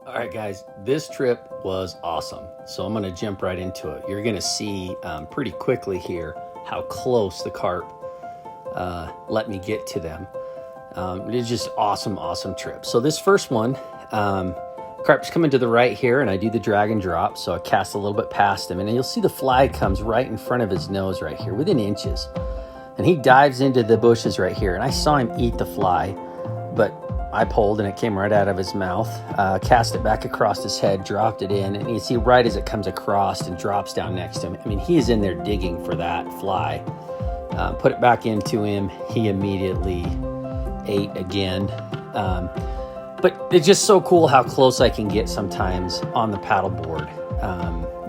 All right, guys, this trip was awesome. So I'm going to jump right into it. You're going to see pretty quickly here how close the carp let me get to them. It's just awesome trip. So this first one, carp's coming to the right here, and I do the drag and drop. So I cast a little bit past him, and you'll see the fly comes right in front of his nose right here, within inches. And he dives into the bushes right here, and I saw him eat the fly, but I pulled and it came right out of his mouth, cast it back across his head, dropped it in, and you see right as it comes across and drops down next to him. I mean, he is in there digging for that fly. Put it back into him. He immediately ate again. But it's just so cool how close I can get sometimes on the paddleboard.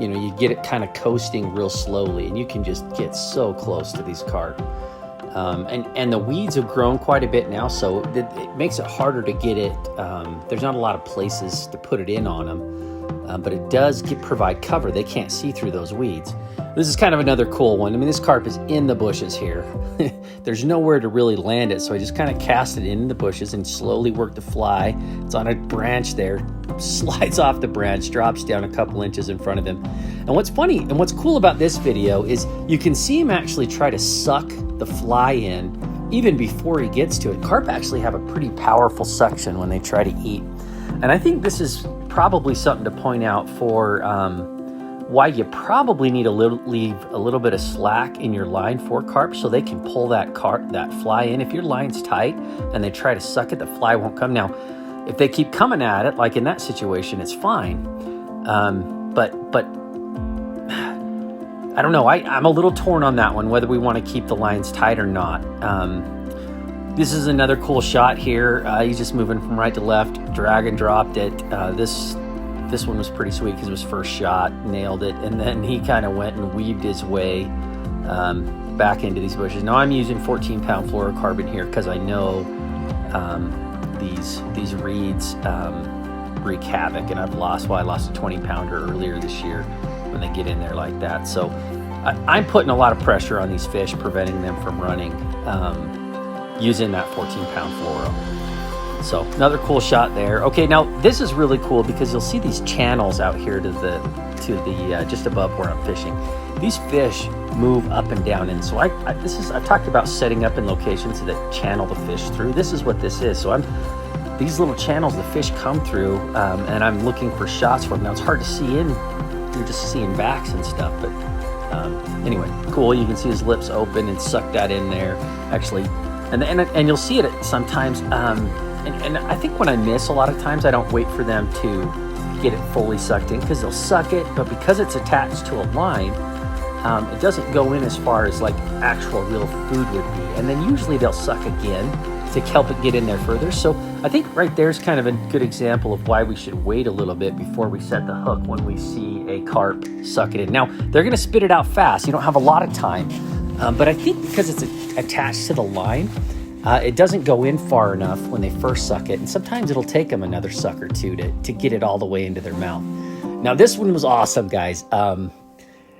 You get it kind of coasting real slowly, and you can just get so close to these carp. And the weeds have grown quite a bit now, so it makes it harder to get it. There's not a lot of places to put it in on them, but it does provide cover. They can't see through those weeds. This is kind of another cool one. I mean, this carp is in the bushes here. There's nowhere to really land it, so I just kind of cast it in the bushes and slowly work the fly. It's on a branch there, slides off the branch, drops down a couple inches in front of him. And what's funny and what's cool about this video is you can see him actually try to suck the fly in even before he gets to it. Carp actually have a pretty powerful suction when they try to eat. And I think this is probably something to point out for why you probably need to leave a little bit of slack in your line for carp so they can pull that fly in. If your line's tight and they try to suck it, the fly won't come. Now, if they keep coming at it, like in that situation, it's fine. But I don't know. I'm a little torn on that one, whether we want to keep the lines tight or not. This is another cool shot here. He's just moving from right to left, drag and dropped it. This one was pretty sweet because it was first shot, nailed it, and then he kind of went and weaved his way back into these bushes. Now I'm using 14-pound fluorocarbon here because I know these reeds wreak havoc, and I lost a 20-pounder earlier this year when they get in there like that. So I'm putting a lot of pressure on these fish, preventing them from running using that 14-pound fluoro. So another cool shot there. Okay, now this is really cool because you'll see these channels out here to the just above where I'm fishing. These fish move up and down, and so I've talked about setting up in locations that channel the fish through. This is what this is. So these little channels the fish come through, and I'm looking for shots for them. Now it's hard to see in. You're just seeing backs and stuff, but anyway, cool. You can see his lips open and suck that in there, actually, and you'll see it sometimes. And I think when I miss, a lot of times I don't wait for them to get it fully sucked in because they'll suck it, but because it's attached to a line, it doesn't go in as far as like actual real food would be. And then usually they'll suck again to help it get in there further. So I think right there's kind of a good example of why we should wait a little bit before we set the hook when we see a carp suck it in. Now, they're going to spit it out fast. You don't have a lot of time, but I think because it's attached to the line, it doesn't go in far enough when they first suck it, and sometimes it'll take them another suck or two to get it all the way into their mouth. Now, this one was awesome, guys.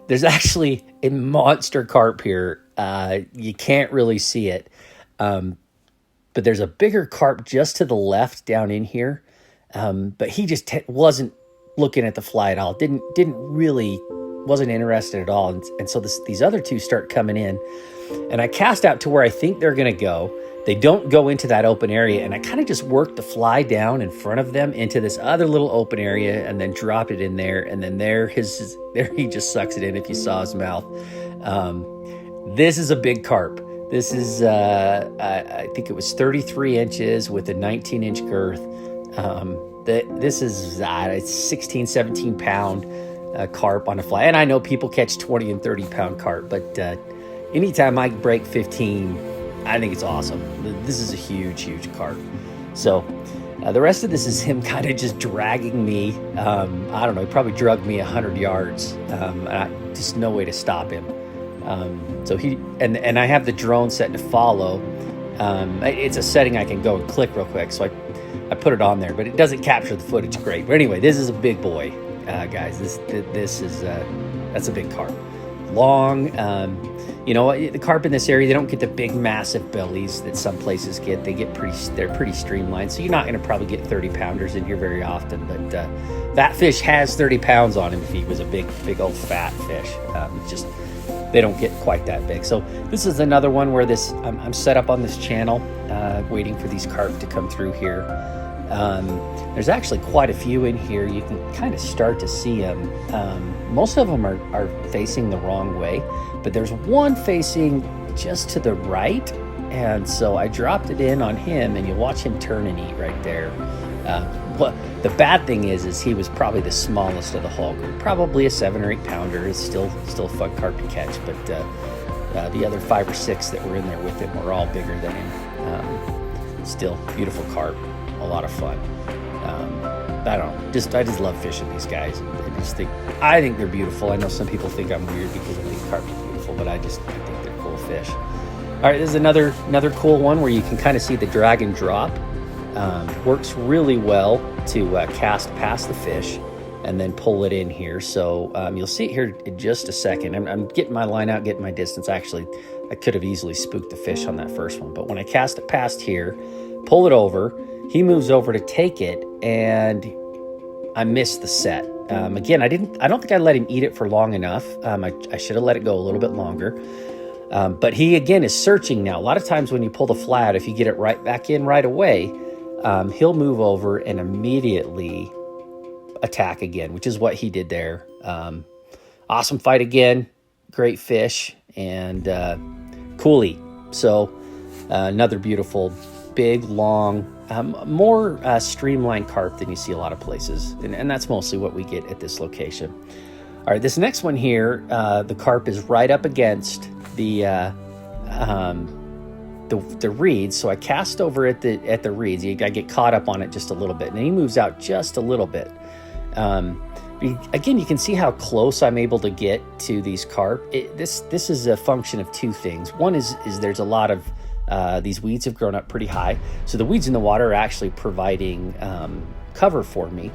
There's actually a monster carp here. You can't really see it, but there's a bigger carp just to the left down in here, but he just wasn't looking at the fly at all. Wasn't interested at all, and so these other two start coming in, and I cast out to where I think they're going to go. They don't go into that open area, and I kind of just worked the fly down in front of them into this other little open area and then dropped it in there, and then there he just sucks it in if you saw his mouth. This is a big carp. This is, I think it was 33 inches with a 19-inch girth. This is it's 16, 17-pound carp on a fly. And I know people catch 20 and 30-pound carp, but anytime I break 15, I think it's awesome. This is a huge carp. So the rest of this is him kind of just dragging me. I don't know, he probably drugged me 100 yards. Just no way to stop him. So I have the drone set to follow. It's a setting I can go and click real quick. So I put it on there, but it doesn't capture the footage great. But anyway, this is a big boy, guys. That's a big carp. Long, You know, the carp in this area, they don't get the big, massive bellies that some places get. They're pretty streamlined. So you're not going to probably get 30 pounders in here very often. But that fish has 30 pounds on him if he was a big old fat fish. Just they don't get quite that big. So this is another one where I'm set up on this channel, waiting for these carp to come through here. There's actually quite a few in here. You can kind of start to see them. Most of them are facing the wrong way, but there's one facing just to the right. And so I dropped it in on him, and you watch him turn and eat right there. But the bad thing is he was probably the smallest of the whole group. Probably a 7 or 8 pounder. Is still a fun carp to catch, but the other 5 or 6 that were in there with him were all bigger than him. Still beautiful carp, a lot of fun. I don't know, I just love fishing these guys. I think they're beautiful. I know some people think I'm weird because I think carp are beautiful, but I think they're cool fish. All right, this is another cool one where you can kind of see the drag and drop. Works really well to cast past the fish and then pull it in here. So you'll see it here in just a second. I'm getting my line out, getting my distance. Actually, I could have easily spooked the fish on that first one, but when I cast it past here, pull it over, he moves over to take it, and I missed the set. Again, I don't think I let him eat it for long enough. I should have let it go a little bit longer. But he, again, is searching now. A lot of times when you pull the flat, if you get it right back in right away, he'll move over and immediately attack again, which is what he did there. Awesome fight again. Great fish and coolie. So another beautiful, big, long, more streamlined carp than you see a lot of places. And that's mostly what we get at this location. All right, this next one here, the carp is right up against the reeds. So I cast over at the reeds. I get caught up on it just a little bit, and he moves out just a little bit. Again, you can see how close I'm able to get to these carp. This is a function of two things. One is there's a lot of these weeds have grown up pretty high, so the weeds in the water are actually providing cover for me.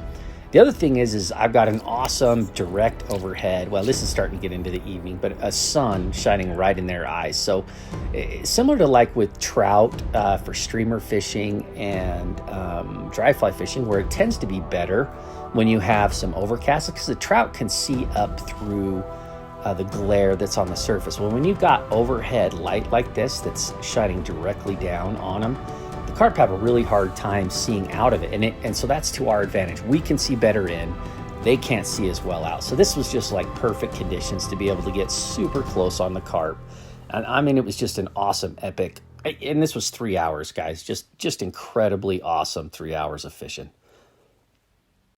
The other thing is I've got an awesome direct overhead. Well, this is starting to get into the evening, but a sun shining right in their eyes. So similar to like with trout for streamer fishing and dry fly fishing, where it tends to be better when you have some overcast, because the trout can see up through the glare that's on the surface. Well, when you've got overhead light like this that's shining directly down on them, the carp have a really hard time seeing out of it, and so that's to our advantage. We can see better in, they can't see as well out. So this was just like perfect conditions to be able to get super close on the carp. And I mean, it was just an awesome, epic, and this was 3 hours, guys, just incredibly awesome 3 hours of fishing.